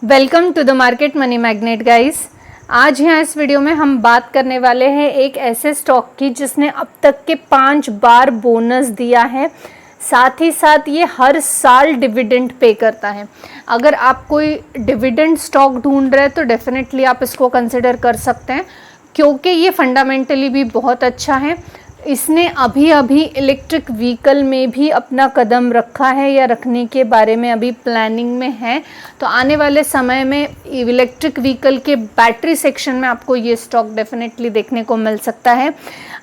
Welcome to the market money magnet guys. आज यहाँ इस वीडियो में हम बात करने वाले हैं एक ऐसे स्टॉक की जिसने अब तक के 5 बार बोनस दिया है, साथ ही साथ ये हर साल डिविडेंड पे करता है। अगर आप कोई डिविडेंड स्टॉक ढूंढ रहे हैं तो डेफिनेटली आप इसको कंसिडर कर सकते हैं, क्योंकि ये फंडामेंटली भी बहुत अच्छा है। इसने अभी अभी इलेक्ट्रिक व्हीकल में भी अपना कदम रखा है या रखने के बारे में अभी प्लानिंग में है। तो आने वाले समय में इलेक्ट्रिक व्हीकल के बैटरी सेक्शन में आपको ये स्टॉक डेफिनेटली देखने को मिल सकता है।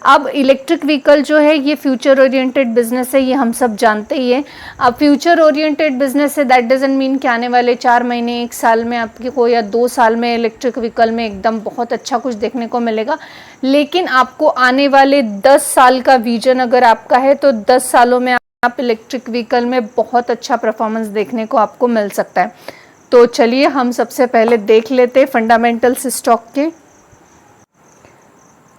अब इलेक्ट्रिक व्हीकल जो है ये फ्यूचर ओरिएंटेड बिजनेस है, ये हम सब जानते ही है। अब फ्यूचर ओरिएंटेड बिजनेस है, दैट डजंट मीन कि आने वाले 4 महीने 1 साल में आपको या 2 साल में इलेक्ट्रिक व्हीकल में एकदम बहुत अच्छा कुछ देखने को मिलेगा, लेकिन आपको आने वाले 10 साल का विजन अगर आपका है तो 10 सालों में आप इलेक्ट्रिक व्हीकल में बहुत अच्छा परफॉर्मेंस देखने को आपको मिल सकता है। तो चलिए हम सबसे पहले देख लेते हैं फंडामेंटल्स स्टॉक के।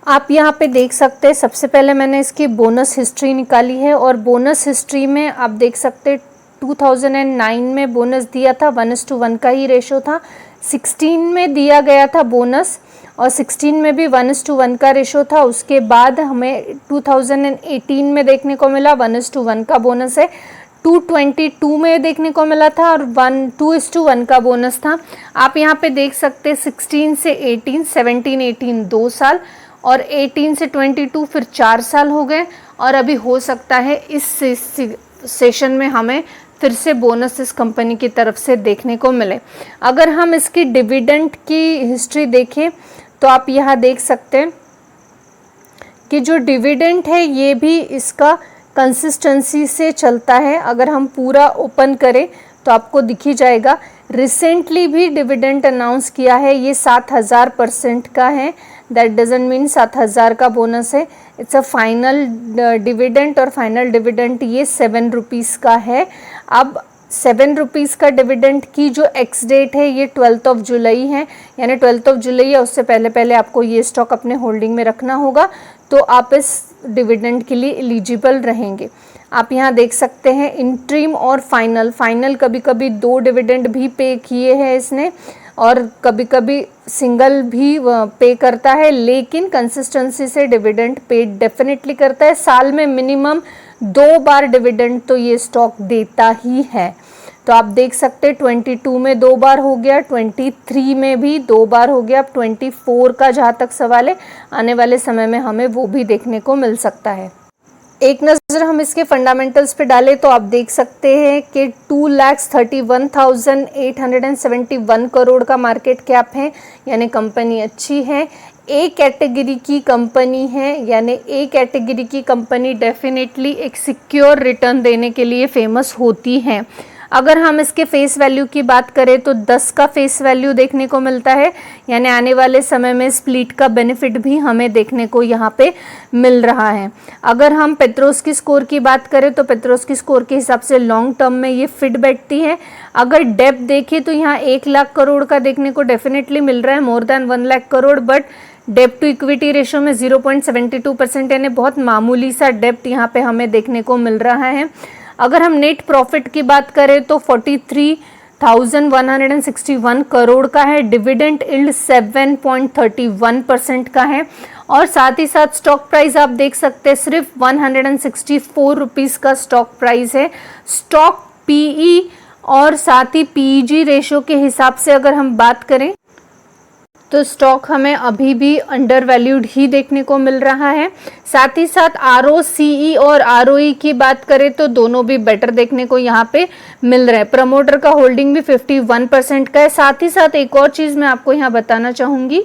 आप यहाँ पे देख सकते हैं, सबसे पहले मैंने इसकी बोनस हिस्ट्री निकाली है और बोनस हिस्ट्री में आप देख सकते हैं 2009 में बोनस दिया था, 1:1 का ही रेशो था। 16 में दिया गया था बोनस और 16 में भी 1:1 का रेशो था। उसके बाद हमें 2018 में देखने को मिला 1:1 का बोनस है। 2022 में देखने को मिला था और 2:1 का बोनस था। आप यहाँ पे देख सकते हैं 16 से 18, 17-18 2 साल और 18 से 22 फिर 4 साल हो गए। और अभी हो सकता है इस सेशन में हमें फिर से बोनस इस कंपनी की तरफ से देखने को मिले। अगर हम इसकी डिविडेंड की हिस्ट्री देखें तो आप यहाँ देख सकते हैं कि जो डिविडेंड है ये भी इसका कंसिस्टेंसी से चलता है। अगर हम पूरा ओपन करें तो आपको दिख ही जाएगा। रिसेंटली भी डिविडेंड अनाउंस किया है, ये 7000% का है। दैट डजंट मीन 7000 का बोनस है, इट्स अ फाइनल डिविडेंड और फाइनल डिविडेंड ये 7 रुपीज़ का है। अब 7 रुपीज़ का डिविडेंड की जो एक्स डेट है ये 12 जुलाई है, यानी 12 जुलाई है, उससे पहले पहले आपको ये स्टॉक अपने होल्डिंग में रखना होगा तो आप इस डिविडेंड के लिए एलिजिबल रहेंगे। आप यहाँ देख सकते हैं इंट्रीम और फाइनल कभी कभी 2 डिविडेंड भी पे किए हैं इसने और कभी कभी सिंगल भी पे करता है, लेकिन कंसिस्टेंसी से डिविडेंड पे डेफिनेटली करता है। साल में मिनिमम 2 बार डिविडेंड तो ये स्टॉक देता ही है। तो आप देख सकते हैं 22 में 2 बार हो गया, 23 में भी 2 बार हो गया। अब 24 का जहाँ तक सवाल है, आने वाले समय में हमें वो भी देखने को मिल सकता है। एक नज़र हम इसके फंडामेंटल्स पे डालें तो आप देख सकते हैं कि 2,31,871 करोड़ का मार्केट कैप है, यानी कंपनी अच्छी है। ए कैटेगरी की कंपनी है, यानी ए कैटेगरी की कंपनी डेफिनेटली एक सिक्योर रिटर्न देने के लिए फेमस होती है। अगर हम इसके फेस वैल्यू की बात करें तो 10 का फेस वैल्यू देखने को मिलता है, यानी आने वाले समय में स्प्लिट का बेनिफिट भी हमें देखने को यहाँ पे मिल रहा है। अगर हम पेट्रोस्की स्कोर की बात करें तो पेट्रोस्की स्कोर के हिसाब से लॉन्ग टर्म में ये फिट बैठती है। अगर डेप्थ देखें तो यहाँ 1 लाख करोड़ का देखने को डेफिनेटली मिल रहा है, more than 1 lakh crore, but डेप्थ टू इक्विटी रेशो में 0.72%, यानी बहुत मामूली सा डेप्थ यहाँ पे हमें देखने को मिल रहा है। अगर हम नेट प्रॉफिट की बात करें तो 43,161 करोड़ का है। डिविडेंड यील्ड 7.31% का है और साथ ही साथ स्टॉक प्राइस आप देख सकते हैं सिर्फ 164 रुपीज़ का स्टॉक प्राइस है। स्टॉक पीई और साथ ही पीईजी रेशो के हिसाब से अगर हम बात करें तो स्टॉक हमें अभी भी अंडर वैल्यूड ही देखने को मिल रहा है। साथ ही साथ आरओसीई और आरओई की बात करें तो दोनों भी बेटर देखने को यहाँ पे मिल रहे हैं। प्रमोटर का होल्डिंग भी 51% का है। साथ ही साथ एक और चीज़ मैं आपको यहाँ बताना चाहूँगी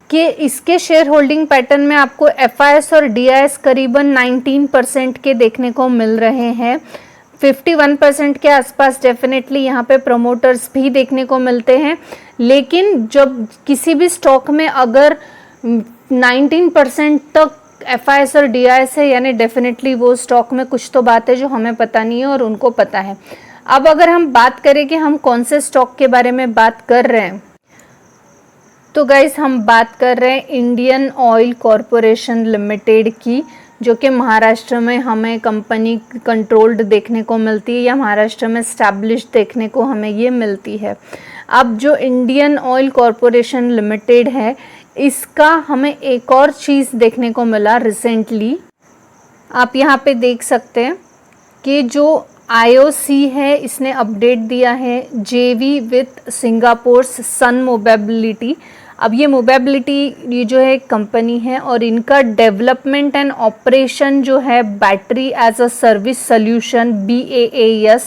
कि इसके शेयर होल्डिंग पैटर्न में आपको एफआईएस और डीआईएस करीबन 19% के देखने को मिल रहे हैं। 51% के आसपास डेफिनेटली यहाँ पे प्रमोटर्स भी देखने को मिलते हैं, लेकिन जब किसी भी स्टॉक में अगर 19% तक एफआईएस और डीआईएस है, यानी डेफिनेटली वो स्टॉक में कुछ तो बात है जो हमें पता नहीं है और उनको पता है। अब अगर हम बात करें कि हम कौन से स्टॉक के बारे में बात कर रहे हैं तो गाइस हम बात कर रहे हैं इंडियन ऑयल कॉरपोरेशन लिमिटेड की, जो कि महाराष्ट्र में हमें कंपनी कंट्रोल्ड देखने को मिलती है या महाराष्ट्र में स्टैब्लिश्ड देखने को हमें ये मिलती है। अब जो इंडियन ऑयल कॉरपोरेशन लिमिटेड है, इसका हमें एक और चीज़ देखने को मिला रिसेंटली। आप यहाँ पे देख सकते हैं कि जो IOC है इसने अपडेट दिया है JV with Singapore Sun Mobility. अब ये मोबिलिटी ये जो है कंपनी है और इनका डेवलपमेंट एंड ऑपरेशन जो है battery as a service solution BaaS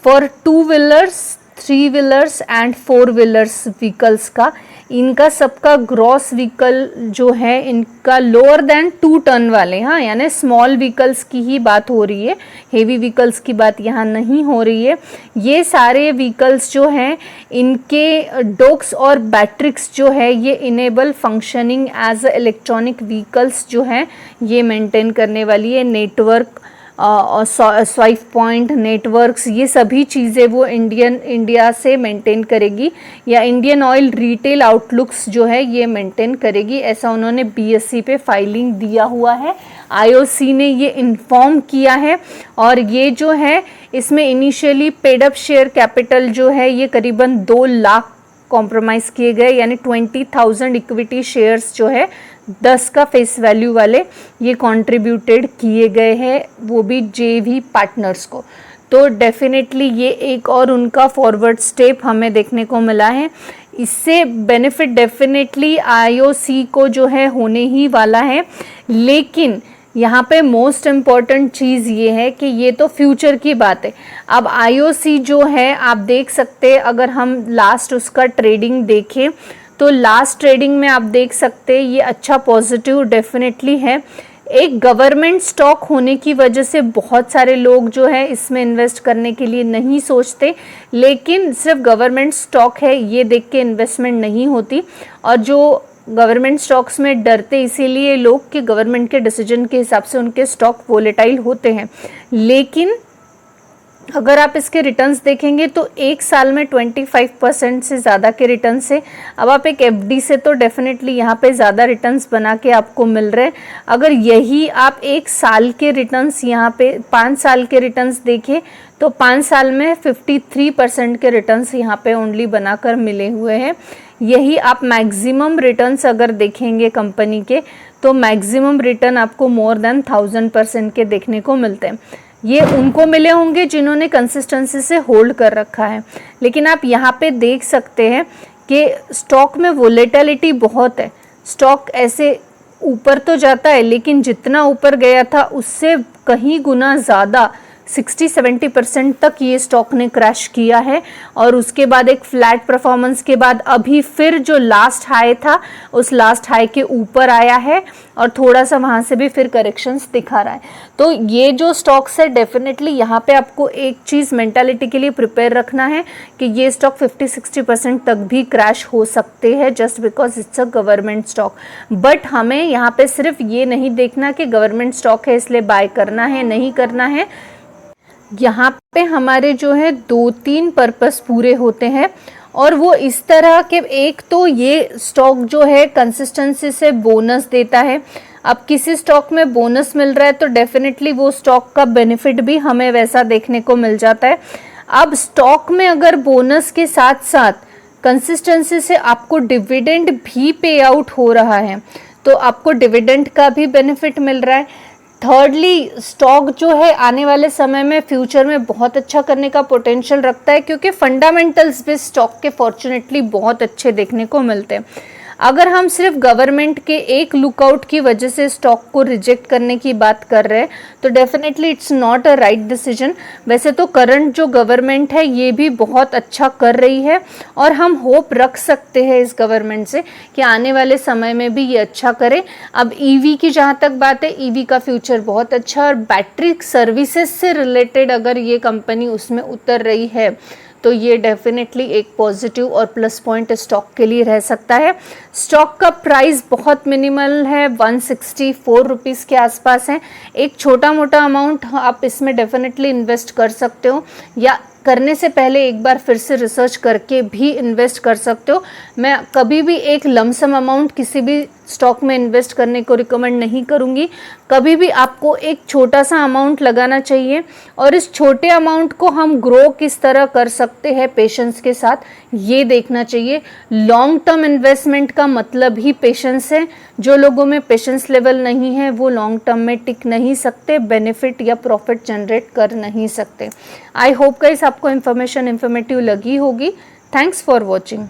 for 2 wheelers 3 wheelers and 4 wheelers vehicles का, इनका सबका ग्रॉस व्हीकल जो है इनका लोअर देन 2 टन वाले, हाँ यानी स्मॉल व्हीकल्स की ही बात हो रही है, हेवी व्हीकल्स की बात यहाँ नहीं हो रही है। ये सारे व्हीकल्स जो हैं इनके डोक्स और बैट्रिक्स जो है ये enable functioning as electronic vehicles जो हैं ये मेंटेन करने वाली है। नेटवर्क और स्वाइप पॉइंट नेटवर्क्स ये सभी चीज़ें वो इंडिया से मेंटेन करेगी या इंडियन ऑयल रिटेल आउटलुक्स जो है ये मेंटेन करेगी, ऐसा उन्होंने BSE पे फाइलिंग दिया हुआ है। IOC ने ये इन्फॉर्म किया है और ये जो है इसमें initially paid up share capital जो है ये करीबन 2 लाख कॉम्प्रोमाइज़ किए गए, यानी 20,000 इक्विटी शेयर्स जो है 10 का फेस वैल्यू वाले ये कंट्रीब्यूटेड किए गए हैं, वो भी JV पार्टनर्स को। तो डेफिनेटली ये एक और उनका फॉरवर्ड स्टेप हमें देखने को मिला है। इससे बेनिफिट डेफिनेटली IOC को जो है होने ही वाला है, लेकिन यहाँ पे मोस्ट इम्पॉर्टेंट चीज़ ये है कि ये तो फ्यूचर की बात है। अब IOC जो है आप देख सकते हैं, अगर हम लास्ट उसका ट्रेडिंग देखें तो लास्ट ट्रेडिंग में आप देख सकते हैं ये अच्छा पॉजिटिव डेफिनेटली है। एक गवर्नमेंट स्टॉक होने की वजह से बहुत सारे लोग जो है इसमें इन्वेस्ट करने के लिए नहीं सोचते, लेकिन सिर्फ गवर्नमेंट स्टॉक है ये देख के इन्वेस्टमेंट नहीं होती। और जो गवर्नमेंट स्टॉक्स में डरते इसीलिए लोग कि गवर्नमेंट के डिसीजन के हिसाब से उनके स्टॉक वोलेटाइल होते हैं, लेकिन अगर आप इसके रिटर्न्स देखेंगे तो एक साल में 25% से ज़्यादा के रिटर्न से, अब आप एक FD से तो डेफिनेटली यहाँ पे ज़्यादा रिटर्न्स बना के आपको मिल रहे हैं। अगर यही आप एक साल के रिटर्न्स यहाँ पे 5 साल के रिटर्न्स देखें तो 5 साल में 53% के रिटर्न्स यहाँ पे ओनली बनाकर मिले हुए हैं। यही आप मैक्सिमम रिटर्न्स अगर देखेंगे कंपनी के तो मैक्सिमम रिटर्न आपको मोर देन 1000% के देखने को मिलते हैं। ये उनको मिले होंगे जिन्होंने कंसिस्टेंसी से होल्ड कर रखा है, लेकिन आप यहाँ पे देख सकते हैं कि स्टॉक में वोलेटिलिटी बहुत है। स्टॉक ऐसे ऊपर तो जाता है लेकिन जितना ऊपर गया था उससे कहीं गुना ज़्यादा 60-70% तक ये स्टॉक ने क्रैश किया है और उसके बाद एक फ्लैट परफॉर्मेंस के बाद अभी फिर जो लास्ट हाई था उस लास्ट हाई के ऊपर आया है और थोड़ा सा वहाँ से भी फिर करेक्शंस दिखा रहा है। तो ये जो स्टॉक्स है डेफिनेटली यहाँ पे आपको एक चीज़ मेंटालिटी के लिए प्रिपेयर रखना है कि ये स्टॉक 50-60% तक भी क्रैश हो सकते हैं just because it's a government stock. But हमें यहाँ पे सिर्फ ये नहीं देखना कि गवर्नमेंट स्टॉक है इसलिए बाय करना है नहीं करना है। यहाँ पे हमारे जो है 2-3 पर्पस पूरे होते हैं और वो इस तरह के, एक तो ये स्टॉक जो है कंसिस्टेंसी से बोनस देता है। अब किसी स्टॉक में बोनस मिल रहा है तो डेफिनेटली वो स्टॉक का बेनिफिट भी हमें वैसा देखने को मिल जाता है। अब स्टॉक में अगर बोनस के साथ साथ कंसिस्टेंसी से आपको डिविडेंड भी पे आउट हो रहा है तो आपको डिविडेंड का भी बेनिफिट मिल रहा है। थर्डली स्टॉक जो है आने वाले समय में फ्यूचर में बहुत अच्छा करने का पोटेंशियल रखता है क्योंकि फंडामेंटल्स भी स्टॉक के फॉर्चुनेटली बहुत अच्छे देखने को मिलते हैं। अगर हम सिर्फ गवर्नमेंट के एक लुकआउट की वजह से स्टॉक को रिजेक्ट करने की बात कर रहे हैं तो definitely it's not a right decision. वैसे तो करंट जो गवर्नमेंट है ये भी बहुत अच्छा कर रही है और हम होप रख सकते हैं इस गवर्नमेंट से कि आने वाले समय में भी ये अच्छा करे। अब ईवी की जहाँ तक बात है, ईवी का फ्यूचर बहुत अच्छा और बैटरी सर्विसेज से रिलेटेड अगर ये कंपनी उसमें उतर रही है तो ये डेफिनेटली एक पॉजिटिव और प्लस पॉइंट स्टॉक के लिए रह सकता है। स्टॉक का प्राइस बहुत मिनिमल है, 164 रुपीज़ के आसपास है। एक छोटा मोटा अमाउंट आप इसमें डेफिनेटली इन्वेस्ट कर सकते हो या करने से पहले एक बार फिर से रिसर्च करके भी इन्वेस्ट कर सकते हो। मैं कभी भी एक लमसम अमाउंट किसी भी स्टॉक में इन्वेस्ट करने को रिकमेंड नहीं करूँगी। कभी भी आपको एक छोटा सा अमाउंट लगाना चाहिए और इस छोटे अमाउंट को हम ग्रो किस तरह कर सकते हैं पेशेंस के साथ, ये देखना चाहिए। लॉन्ग टर्म इन्वेस्टमेंट का मतलब ही पेशेंस है। जो लोगों में पेशेंस लेवल नहीं है वो लॉन्ग टर्म में टिक नहीं सकते, बेनिफिट या प्रॉफिट जनरेट कर नहीं सकते। आई होप गाइस आपको इन्फॉर्मेटिव लगी होगी। Thanks for watching.